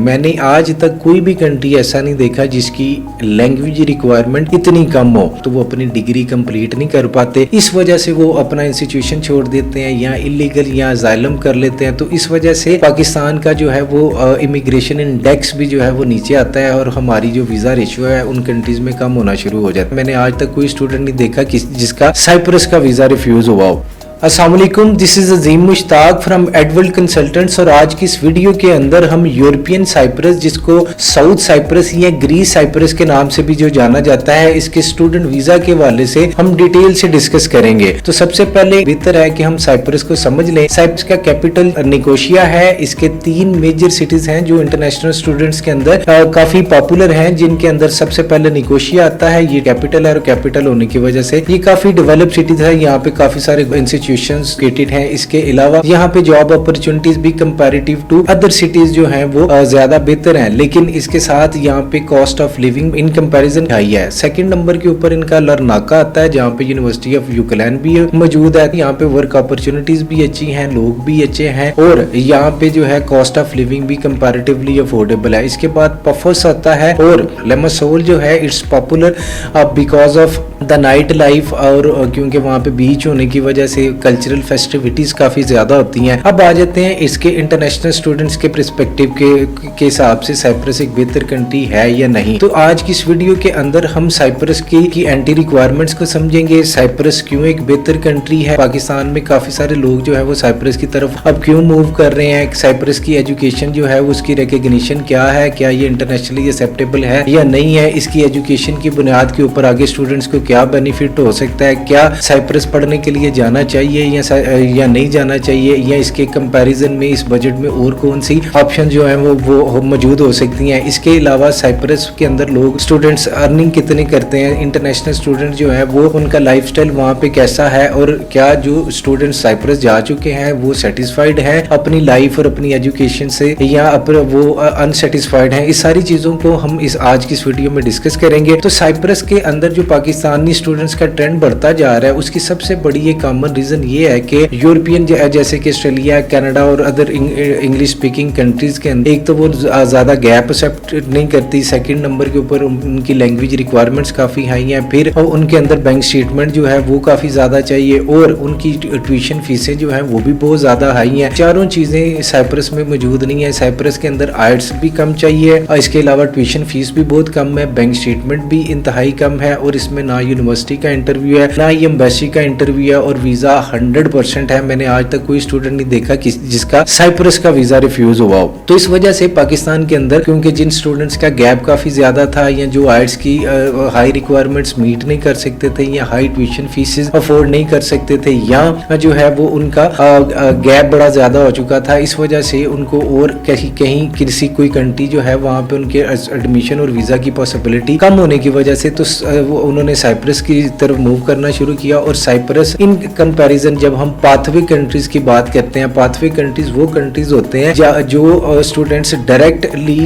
मैंने आज तक कोई भी कंट्री ऐसा नहीं देखा जिसकी लैंग्वेज रिक्वायरमेंट इतनी कम हो तो वो अपनी डिग्री कंप्लीट नहीं कर पाते। इस वजह से वो अपना इंस्टीट्यूशन छोड़ देते हैं या इलीगल या असाइलम कर लेते हैं। तो इस वजह से पाकिस्तान का जो है वो इमिग्रेशन इंडेक्स भी जो है वो नीचे आता है और हमारी जो वीजा रेशियो है उन कंट्रीज में कम होना शुरू हो जाता है। मैंने आज तक कोई स्टूडेंट नहीं देखा जिसका साइप्रस का वीजा रिफ्यूज हुआ हो। अस्सलाम वालेकुम, this is Azeem Mushtaq from Edworld consultants और आज की इस वीडियो के अंदर हम यूरोपियन साइप्रस, जिसको साउथ साइप्रस या ग्रीस साइप्रस के नाम से भी जो जाना जाता है, इसके स्टूडेंट वीजा के हवाले से हम डिटेल से डिस्कस करेंगे। तो सबसे पहले बेहतर है कि हम साइप्रस को समझ लें। साइप्रस का कैपिटल निकोशिया है। इसके 3 मेजर सिटीज हैं जो इंटरनेशनल स्टूडेंट्स के अंदर काफी पॉपुलर हैं, जिनके अंदर सबसे पहले निकोशिया आता है। ये कैपिटल है और कैपिटल होने की वजह से ये काफी डेवलप सिटीज है। यहाँ पे काफी सारे इंस्टीट्यूशंस क्रिएटेड हैं। इसके अलावा यहाँ पे जॉब अपॉर्चुनिटीज भी कंपैरेटिव टू अदर सिटीज जो हैं वो ज्यादा बेहतर हैं, लेकिन इसके साथ यहाँ पे cost of living in comparison high है। सेकंड नंबर के ऊपर इनका लरनाका आता है, जहाँ पे यूनिवर्सिटी ऑफ यूक्रेन भी मौजूद है। यहाँ पे वर्क अपॉर्चुनिटीज भी अच्छी हैं, लोग भी अच्छे हैं और यहाँ पे जो है कॉस्ट ऑफ लिविंग भी कंपैरेटिवली अफोर्डेबल है। इसके बाद पफोस आता है और लिमासोल जो है it's popular because of the night life, और क्योंकि वहाँ पे बीच होने की वजह से कल्चरल फेस्टिविटीज काफी ज्यादा होती हैं। अब आ जाते हैं इसके इंटरनेशनल स्टूडेंट्स के पर्सपेक्टिव के हिसाब से साइप्रस एक बेहतर कंट्री है या नहीं। तो आज की इस वीडियो के अंदर हम साइप्रस की एंटी रिक्वायरमेंट्स को समझेंगे। साइप्रस क्यों एक बेहतर कंट्री है। पाकिस्तान में काफी सारे लोग जो है वो साइप्रस की तरफ अब क्यों मूव कर रहे हैं। साइप्रस की एजुकेशन जो है उसकी रिकॉग्निशन क्या है, क्या ये इंटरनेशनली एक्सेप्टेबल है या नहीं है। इसकी एजुकेशन की बुनियाद के ऊपर आगे स्टूडेंट्स को क्या बेनिफिट हो सकता है, क्या साइप्रस पढ़ने के लिए जाना चाहिए या नहीं जाना चाहिए, या इसके कंपैरिजन में इस बजट में और कौन सी ऑप्शन जो है वो मौजूद हो सकती हैं। इसके अलावा साइप्रस के अंदर लोग स्टूडेंट्स अर्निंग कितने करते हैं, इंटरनेशनल स्टूडेंट जो है वो उनका लाइफस्टाइल वहाँ पे कैसा है, और क्या जो स्टूडेंट्स साइप्रस जा चुके हैं वो सेटिस्फाइड है अपनी लाइफ और अपनी एजुकेशन से, या वो अनसेटिस्फाइड है। इस सारी चीजों को हम आज की इस वीडियो में डिस्कस करेंगे। तो साइप्रस के अंदर जो पाकिस्तानी स्टूडेंट्स का ट्रेंड बढ़ता जा रहा है उसकी सबसे बड़ी एक कॉमन रीजन ये है कि यूरोपियन जैसे कि ऑस्ट्रेलिया, कनाडा और अदर इंग्लिश स्पीकिंग कंट्रीज के अंदर एक तो वो ज्यादा गैप एक्सेप्ट नहीं करती। सेकंड नंबर के ऊपर उनकी लैंग्वेज रिक्वायरमेंट्स काफी हाई हैं। फिर उनके अंदर बैंक स्टेटमेंट जो है वो काफी ज्यादा चाहिए और उनकी ट्यूशन फीसें जो है वो भी बहुत ज्यादा हाई हैं। चारों चीजें साइप्रस में मौजूद नहीं है। साइप्रस के अंदर आइट्स भी कम चाहिए और इसके अलावा ट्यूशन फीस भी बहुत कम है, बैंक स्टेटमेंट भी इंतहाई कम है और इसमें ना यूनिवर्सिटी का इंटरव्यू है ना ही एम्बेसी का इंटरव्यू है और वीजा 100% है। मैंने आज तक कोई स्टूडेंट नहीं देखा जिसका साइप्रस का वीजा रिफ्यूज हुआ हो। तो इस वजह से पाकिस्तान के अंदर क्योंकि जिन स्टूडेंट्स का गैप काफी ज्यादा था या जो आइट्स की हाई रिक्वायरमेंट्स मीट नहीं कर सकते थे या हाई ट्यूशन फीसेस अफोर्ड नहीं कर सकते थे, या जो है वो उनका गैप बड़ा ज्यादा हो चुका था, इस वजह से उनको और कहीं किसी कोई कंट्री जो है वहाँ पे उनके एडमिशन और वीजा की पॉसिबिलिटी कम होने की वजह से तो उन्होंने साइप्रस की तरफ मूव करना शुरू किया। और साइप्रस इन कंपैरिजन जब हम पाथवे कंट्रीज की बात करते हैं, पाथवे कंट्रीज वो कंट्रीज होते हैं जो students directly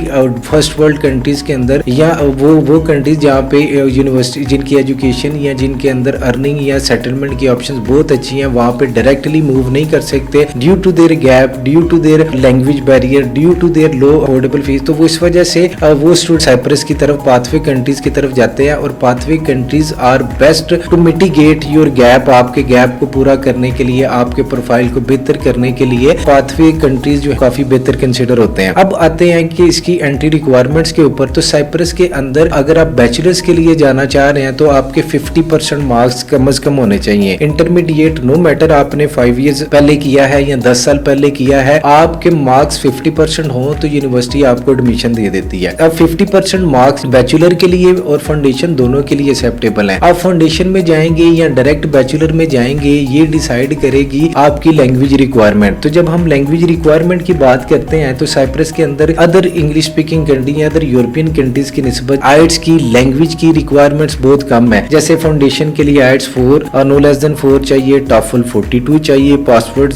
first world countries के अंदर या वो कंट्रीज जहाँ पे यूनिवर्सिटी जिनकी एजुकेशन या जिनके अंदर अर्निंग या सेटलमेंट की ऑप्शंस बहुत अच्छी हैं, वहाँ पे डायरेक्टली मूव नहीं कर सकते due to their gap, due to their language barrier, due to their low affordable fees. तो वो इस वजह से वो स्टूडेंट साइप्रस की तरफ पाथवे कंट्रीज की तरफ जाते हैं और pathway countries are best to mitigate your gap. आपके गैप को पूरा करने के लिए, आपके प्रोफाइल को बेहतर करने के लिए पाथवे कंट्रीज जो काफी बेहतर कंसिडर होते हैं। अब आते हैं कि इसकी एंट्री रिक्वायरमेंट्स के ऊपर। तो साइप्रस के अंदर अगर आप बैचलर्स के लिए जाना चाह रहे हैं तो आपके 50% मार्क्स कम से कम होने चाहिए। इंटरमीडिएट नो मैटर आपने 5 इयर्स पहले किया है या 10 साल पहले किया है, आपके मार्क्स 50% हो तो यूनिवर्सिटी आपको एडमिशन दे देती है। अब 50% मार्क्स बैचलर के लिए और फाउंडेशन दोनों के लिए एक्सेप्टेबल है। आप फाउंडेशन में जाएंगे या डायरेक्ट बैचलर में जाएंगे ये डिसाइड करेगी आपकी लैंग्वेज रिक्वायरमेंट। तो जब हम लैंग्वेज रिक्वायरमेंट की बात करते हैं तो साइप्रस के अंदर अदर इंग्लिश स्पीकिंग कंट्री या अदर यूरोपियन कंट्रीज की निस्बत आइट्स की लैंग्वेज की रिक्वायरमेंट्स बहुत कम है। जैसे फाउंडेशन के लिए आइट्स 4 नो लेस देन 4 चाहिए, टॉफल 42 चाहिए, पासवर्ड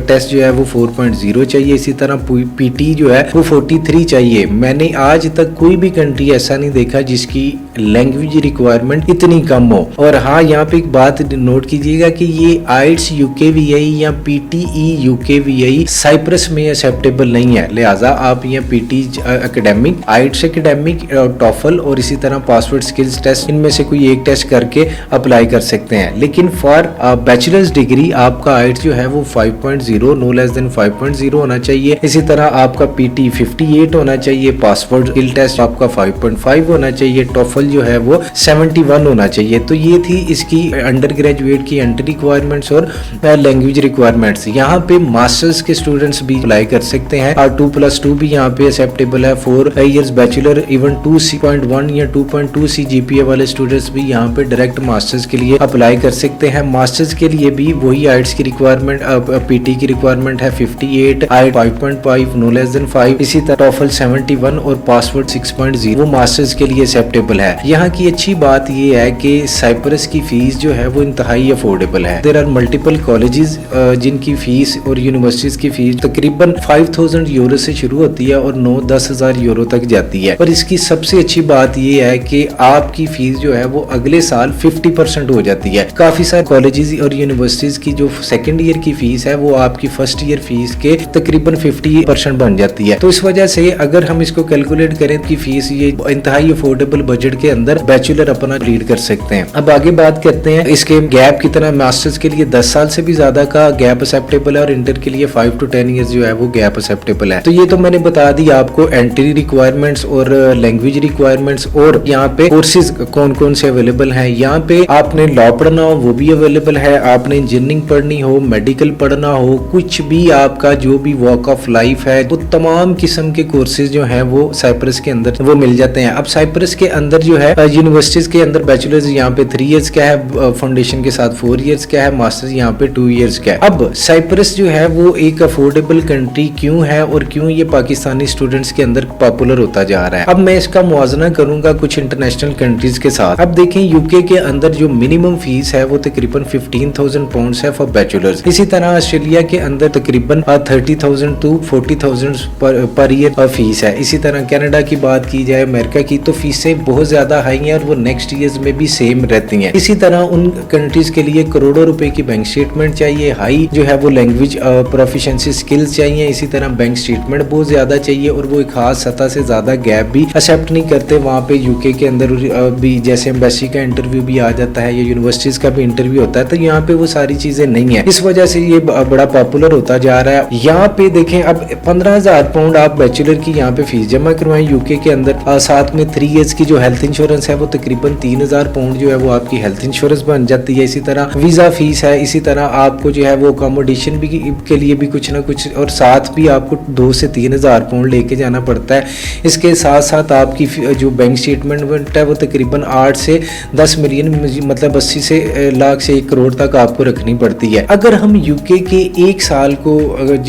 टेस्ट जो है वो 4.0 चाहिए, इसी तरह पीटी जो है वो 43 चाहिए। मैंने आज तक कोई भी कंट्री ऐसा नहीं देखा जिसकी लैंग्वेज रिक्वायरमेंट इतनी कम हो। और हाँ, यहाँ पे एक बात नोट कीजिएगा कि ये आइट्स UKVI या PTE UKVI साइप्रस में एक्सेप्टेबल नहीं है, लिहाजा आप यहाँ PT एकेडमिक, आइट्स एकेडमिक, टॉफल और इसी तरह पासवर्ड स्किल्स टेस्ट, इनमें से कोई एक टेस्ट करके अप्लाई कर सकते हैं। लेकिन फॉर बैचलर्स डिग्री आपका आइट्स जो है वो 5.0 नो लेस देन 5.0 होना चाहिए। इसी तरह आपका PT 58 होना चाहिए, पासवर्ड स्किल टेस्ट आपका 5.5 होना चाहिए, टॉफल जो है वो 71 होना चाहिए। तो ये थी इसकी अंडर ग्रेजुएट की एंट्री रिक्वायरमेंट्स और लैंग्वेज रिक्वायरमेंट्स। यहाँ पे मास्टर्स के स्टूडेंट्स भी अप्लाई कर सकते हैं और 2+2 भी यहाँ पे एक्सेप्टेबल है। 4 इयर्स बैचलर, इवन 2.1 या 2.2 GPA वाले स्टूडेंट्स भी यहाँ पे डायरेक्ट मास्टर्स के लिए अप्लाई कर सकते हैं। मास्टर्स के लिए भी वही आइट्स की रिक्वायरमेंट, PT की रिक्वायरमेंट है 58, आइट 5.5 नो लेस देन 5, इसी तरह टॉफल 71 और पासवर्ड 6.0 वो मास्टर्स के लिए एक्सेप्टेबल है। यहाँ की अच्छी बात ये है कि साइप्रस की फीस जो है वो इंतहाई अफोर्डेबल है। देयर आर मल्टीपल कॉलेजेस जिनकी फीस और यूनिवर्सिटीज की फीस तकरीबन 5000 यूरो से शुरू होती है और 9-10 हजार यूरो तक जाती है। और इसकी सबसे अच्छी बात ये है कि आपकी फीस जो है वो अगले साल 50% हो जाती है। काफी सारे कॉलेजेस और यूनिवर्सिटीज की जो सेकंड ईयर की फीस है वो आपकी फर्स्ट ईयर फीस के तकरीबन 50% बन जाती है। तो इस वजह से अगर हम इसको कैलकुलेट करें कि फीस ये इंतहाई अफोर्डेबल बजट के अंदर बैचलर अपना लीड कर सकते हैं। अब आगे बात करते हैं इसके गैप कितना। मास्टर्स के लिए 10 साल से भी ज्यादा का गैप एक्सेप्टेबल है और इंटर के लिए 5 to 10 ईयर्स जो है वो गैप एक्सेप्टेबल है। तो ये तो मैंने बता दी आपको एंट्री रिक्वायरमेंट्स और लैंग्वेज रिक्वायरमेंट्स और यहाँ पे कोर्सेज कौन कौन से अवेलेबल हैं। यहाँ पे आपने लॉ पढ़ना हो वो भी अवेलेबल है, आपने इंजीनियरिंग पढ़नी हो, मेडिकल पढ़ना हो, कुछ भी आपका जो भी वॉक ऑफ लाइफ है, वो तमाम किस्म के कोर्सेज जो हैं वो साइप्रस के अंदर वो मिल जाते हैं। अब साइप्रस के अंदर जो है यूनिवर्सिटीज के अंदर बैचलर्स यहाँ पे 3 इयर्स का है, फाउंडेशन के साथ 4 इयर्स का है, मास्टर्स यहाँ पे 2 इयर्स का है। अब साइप्रस जो है वो एक अफोर्डेबल कंट्री क्यों है और क्यों ये पाकिस्तानी स्टूडेंट्स के अंदर पॉपुलर होता जा रहा है। अब मैं इसका मुआवजना करूंगा कुछ इंटरनेशनल कंट्रीज के साथ। अब देखें यूके के अंदर जो मिनिमम फीस है वो तकरीबन 15,000 पाउंड्स है फॉर बैचलर्स। इसी तरह ऑस्ट्रेलिया के अंदर तकरीबन 30,000 to 40,000 पर ईयर फीस है। इसी तरह कनाडा की बात की जाए, अमेरिका की, तो फीसें बहुत ज्यादा हाई हैं और वो नेक्स्ट ईयर्स में भी सेम रहती हैं। इसी तरह उन कंट्रीज के लिए करोड़ों रुपए की बैंक स्टेटमेंट चाहिए, हाई जो है वो लैंग्वेज प्रोफिशिएंसी स्किल्स चाहिए, इसी तरह बैंक स्टेटमेंट बहुत ज्यादा चाहिए और वो एक खास सतह से ज्यादा गैप भी एक्सेप्ट नहीं करते वहाँ पे यूके के अंदर भी। जैसे एम्बेसी का इंटरव्यू भी आ जाता है या यूनिवर्सिटीज का भी इंटरव्यू होता है, तो यहाँ पे वो सारी चीजें नहीं है। इस वजह से ये बड़ा पॉपुलर होता जा रहा है। यहाँ पे देखें अब 15,000 पाउंड आप बैचलर की यहाँ पे फीस जमा करवाएं यूके के अंदर, साथ में 3 इयर्स की जो हेल्थ इंश्योरेंस है वो तकरीबन 3,000 पाउंड जो है वो आपकी हेल्थ इंश्योरेंस बन जाती है। इसी तरह वीजा फीस है, इसी तरह आपको जो है वो अकोमोडेशन भी के लिए भी कुछ ना कुछ, और साथ भी आपको 2 से 3,000 पाउंड लेके जाना पड़ता है। इसके साथ साथ आपकी जो बैंक स्टेटमेंट है वो तकरीबन 8 से 10 मिलियन मतलब 80 से लाख से 1 करोड़ तक आपको रखनी पड़ती है। अगर हम यूके के 1 साल को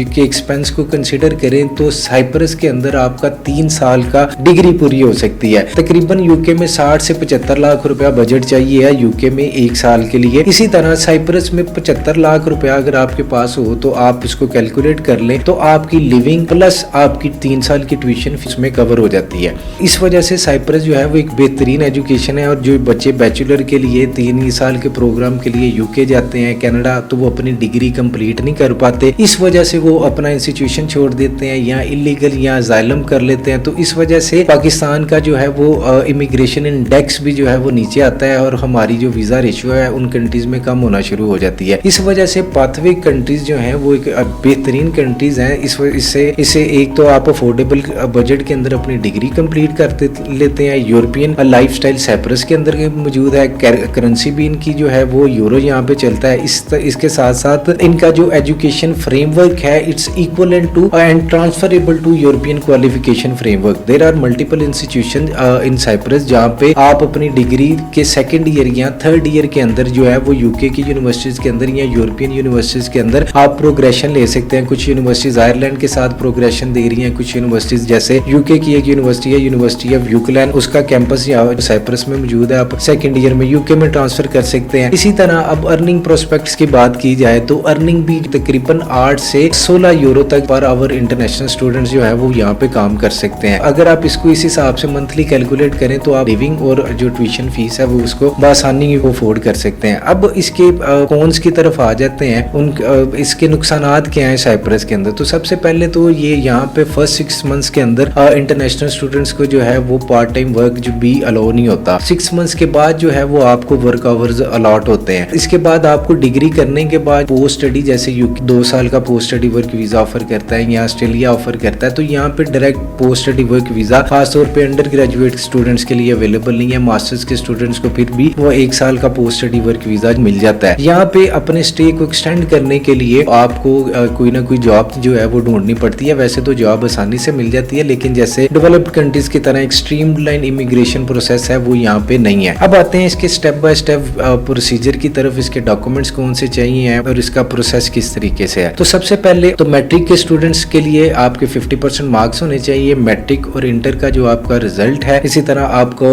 के एक्सपेंस को कंसिडर करें तो साइप्रस के अंदर आपका 3 साल का डिग्री पूरी हो सकती है। तकरीबन यूके में 60 से 75 लाख रुपया बजट चाहिए है यूके में 1 साल के लिए। इसी तरह साइप्रस में 75 लाख रुपया अगर आपके पास हो तो आप इसको कैलकुलेट कर लें तो आपकी लिविंग प्लस आपकी 3 साल की ट्यूशन फीस में कवर हो जाती है। इस वजह से साइप्रस जो है वो एक बेहतरीन एजुकेशन है और जो बच्चे बैचलर के लिए 3 साल के प्रोग्राम के लिए यूके जाते हैं, कनाडा, तो वो अपनी डिग्री कंप्लीट नहीं कर पाते। इस वजह से वो अपना इंस्टीट्यूशन छोड़ देते हैं या इलीगल या असाइलम कर लेते हैं। तो इस वजह से पाकिस्तान का जो है वो इमिग्रेशन इंडेक्स भी जो है वो नीचे आता है और हमारी जो वीजा रेशियो है उन कंट्रीज में कम होना शुरू हो जाती है। इस वजह से पाथवे कंट्रीज जो हैं वो एक बेहतरीन कंट्रीज हैं। इससे एक तो आप अफोर्डेबल बजट के अंदर अपनी डिग्री कंप्लीट करते लेते हैं। यूरोपियन लाइफस्टाइल साइप्रस के अंदर मौजूद है, करेंसी भी इनकी जो है वो यूरो यहाँ पे चलता है। इसके साथ साथ इनका जो एजुकेशन फ्रेमवर्क है it's equivalent to and transferable to European qualification framework. There are multiple institution in Cyprus जहाँ पे आप अपनी डिग्री के 2nd ईयर या 3rd ईयर के अंदर जो है वो यूके की यूनिवर्सिटीज के अंदर या यूरोपियन यूनिवर्सिटीज के अंदर आप प्रोग्रेशन ले सकते हैं। कुछ यूनिवर्सिटीज आयरलैंड के साथ प्रोग्रेशन दे रही हैं, कुछ यूनिवर्सिटीज जैसे यूके की एक यूनिवर्सिटी है, यूनिवर्सिटी ऑफ यूक्लैन, उसका कैंपस यहाँ साइप्रस में मौजूद है। आप 2nd ईयर में यूके में ट्रांसफर कर सकते हैं। इसी तरह अब अर्निंग प्रोस्पेक्ट्स की बात की जाए तो अर्निंग भी तकरीबन 8 से 16 यूरो तक पर आवर इंटरनेशनल स्टूडेंट्स जो है वो यहाँ पे काम कर सकते हैं। अगर आप इसको इस हिसाब से मंथली कैलकुलेट करें तो आप लिविंग और जो ट्यूशन फीस है वो उसको बआसानी वो अफोर्ड कर सकते हैं। अब इसके कॉन्स की तरफ आ जाते हैं, उन इसके नुकसानात क्या हैं साइप्रस के अंदर। तो सबसे पहले तो ये यहाँ पे फर्स्ट 6 मंथ्स के अंदर इंटरनेशनल स्टूडेंट्स को जो है वो पार्ट टाइम वर्क जो भी अलाउ नहीं होता। 6 मंथ्स के बाद जो है वो आपको वर्क आवर्स अलॉट होते हैं। इसके बाद आपको डिग्री करने के बाद पोस्ट स्टडी, जैसे यूके 2 साल का post study work visa offer करता है या ऑस्ट्रेलिया ऑफर करता है, तो यहाँ पे direct post study work visa खासतौर पे अंडर ग्रेजुएट स्टूडेंट्स के लिए अवेलेबल नहीं है। मास्टर्स के स्टूडेंट्स को फिर भी वो 1 साल का पोस्ट स्टडी वर्क वीजा मिल जाता है। यहाँ पे अपने स्टे को एक्सटेंड करने के लिए आपको कोई ना कोई जॉब जो है वो ढूंढनी पड़ती है। वैसे तो जॉब आसानी से मिल जाती है, लेकिन जैसे डेवलप्ड कंट्रीज की तरह एक स्ट्रीमलाइन इमिग्रेशन प्रोसेस है वो यहाँ पे नहीं है। अब आते हैं इसके स्टेप बाय स्टेप प्रोसीजर की तरफ। इसके डॉक्यूमेंट्स कौन से चाहिए हैं और इसका प्रोसेस किस तरीके से है। तो सबसे पहले तो मैट्रिक के स्टूडेंट्स के लिए आपके 50% मार्क्स होने चाहिए। मैट्रिक और इंटर का जो आपका रिजल्ट है, इसी तरह आपको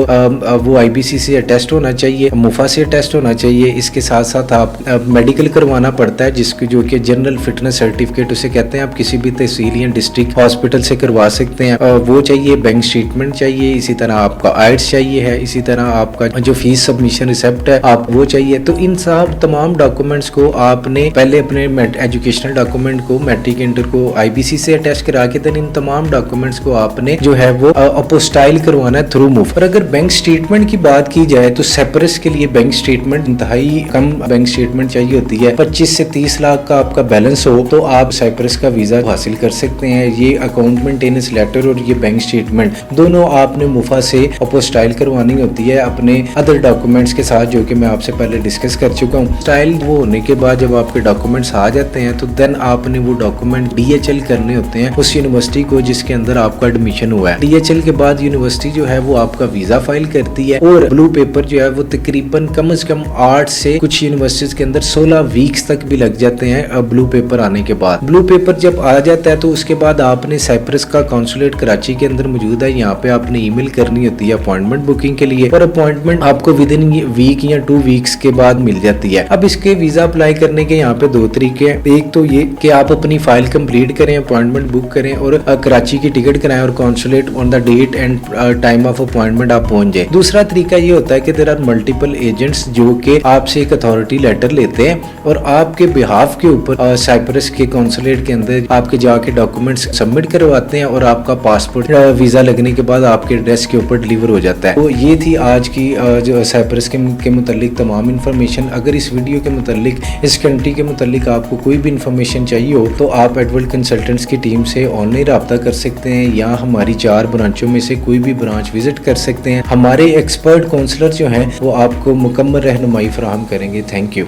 वो IBC से टेस्ट होना चाहिए, मुफा से टेस्ट होना चाहिए। इसके साथ साथ आप मेडिकल करवाना पड़ता है, जिसकी जो कि जनरल फिटनेस सर्टिफिकेट उसे कहते हैं। आप किसी भी तहसील या डिस्ट्रिक्ट हॉस्पिटल से करवा सकते हैं। वो चाहिए, बैंक स्टेटमेंट चाहिए, इसी तरह आपका आइट्स चाहिए है, इसी तरह आपका जो फीस सबमिशन रिसिप्ट है आप वो चाहिए। तो इन सब तमाम डॉक्यूमेंट्स को आपने पहले अपने एजुकेशनल डॉक्यूमेंट को, मैट्रिक इंटर को IBC से अटैच करा के देन इन तमाम डॉक्यूमेंट्स को आपने जो है वो अपोस्टाइल करवाना है थ्रू मूव। और अगर बैंक स्टेटमेंट की बात की जाए तो साइप्रस के लिए बैंक स्टेटमेंट इंतहाई कम बैंक स्टेटमेंट चाहिए होती है। 25 से 30 लाख का आपका बैलेंस हो तो आप साइप्रस का वीजा हासिल कर सकते हैं। ये अकाउंट मेंटेनेंस लेटर और ये बैंक स्टेटमेंट दोनों आपने मुफा से अपोस्टाइल करवानी होती है अपने अदर डॉक्यूमेंट्स के साथ, जो कि मैं आपसे पहले डिस्कस कर चुका हूँ। स्टाइल वो होने के बाद जब आपके डॉक्यूमेंट्स आ जाते हैं तो देन आपने वो डॉक्यूमेंट DHL करने होते हैं उस यूनिवर्सिटी को जिसके अंदर आपका एडमिशन हुआ है। DHL के बाद यूनिवर्सिटी जो है वो आपका वीजा फाइल करती है और ब्लू पेपर जो है वो तकरीबन कम से कम 8 से कुछ यूनिवर्सिटीज के अंदर 16 वीक्स तक भी लग जाते हैं ब्लू पेपर आने के बाद। ब्लू पेपर जब आ जाता है तो उसके बाद आपने साइप्रस का कॉन्सुलेट कराची के अंदर मौजूद है, यहाँ पे आपने ईमेल करनी होती है अपॉइंटमेंट बुकिंग के लिए, और अपॉइंटमेंट आपको विद इन वीक या 2 वीक्स के बाद मिल जाती है। अब इसके वीजा अप्लाई करने के यहाँ पे 2 तरीके हैं। एक तो ये कि आप अपनी फाइल कंप्लीट करें, अपॉइंटमेंट बुक करें और कराची की टिकट कराएं और consulate on the date and time of appointment आप पहुंच जाए। दूसरा तरीका ये होता है कि देयर आर मल्टीपल एजेंट्स जो कि आपसे एक अथॉरिटी लेटर लेते हैं और आपके बिहाफ के ऊपर साइप्रस के कॉन्सुलेट के अंदर आपके जाके डॉक्यूमेंट्स सबमिट करवाते हैं और आपका पासपोर्ट वीजा लगने के बाद आपके एड्रेस के ऊपर डिलीवर हो जाता है। तो ये थी आज की जो साइप्रस के मुतालिक तमाम इन्फॉर्मेशन। अगर इस वीडियो के मुतालिक, इस कंट्री के मुतालिक आपको कोई भी इन्फॉर्मेशन चाहिए हो तो आप एडवर्ड कंसल्टेंट्स की टीम से ऑनलाइन रब्ता कर सकते हैं या हमारी 4 ब्रांचों में से कोई भी ब्रांच विजिट कर सकते हैं। हमारे एक्सपर्ट काउंसलर जो हैं वो आपको मुकम्मल रहनुमाई फराहम करेंगे। Thank you.